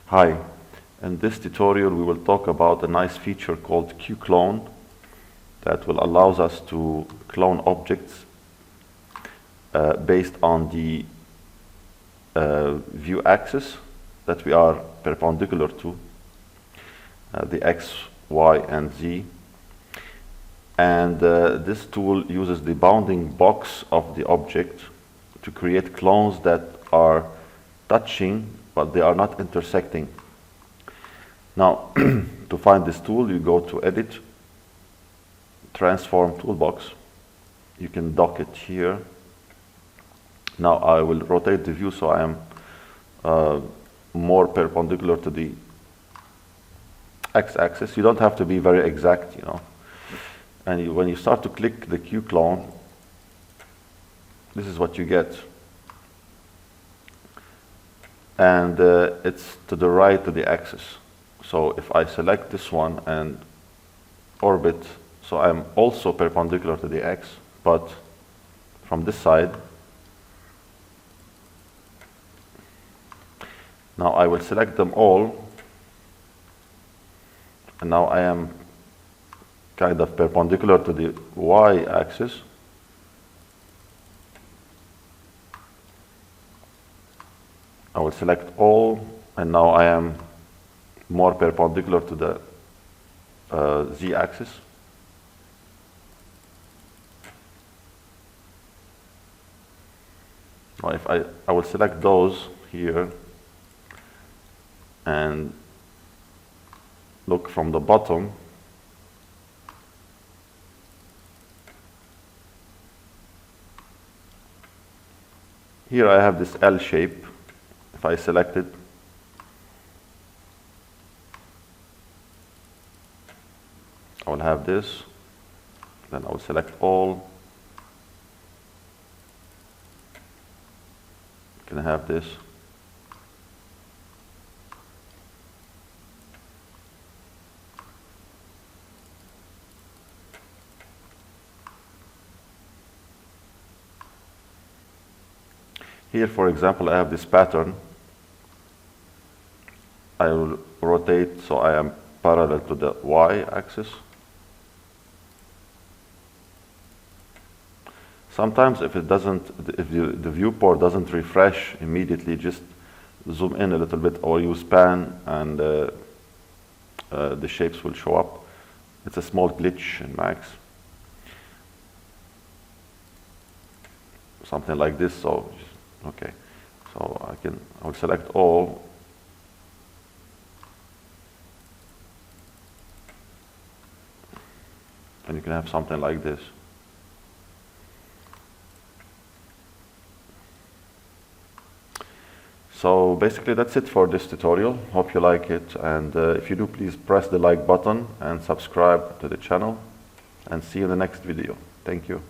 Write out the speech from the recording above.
Hi, in this tutorial we will talk about a nice feature called QClone that will allow us to clone objects based on the view axis that we are perpendicular to, the X, Y, and Z. And this tool uses the bounding box of the object to create clones that are touching, but they are not intersecting. Now, to find this tool, you go to Edit, Transform Toolbox. You can dock it here. Now I will rotate the view so I am more perpendicular to the X-axis. You don't have to be very exact, you know. And when you start to click the QClone, this is what you get. And it's to the right of the axis. So if I select this one and orbit, so I'm also perpendicular to the X, but from this side. Now I will select them all, and now I am kind of perpendicular to the Y-axis. I will select all, and now I am more perpendicular to the Z-axis. Now if I will select those here and look from the bottom, here I have this L shape. If I select it, I will have this, then I will select all, can I have this, here for example I have this pattern. I will rotate so I am parallel to the Y-axis. Sometimes if it doesn't, if the viewport doesn't refresh immediately, just zoom in a little bit or use pan and the shapes will show up. It's a small glitch in Max. Something like this, so, okay. So I will select all. And you can have something like this. So basically that's it for this tutorial. Hope you like it, and if you do, please press the like button and subscribe to the channel, and see you in the next video. Thank you.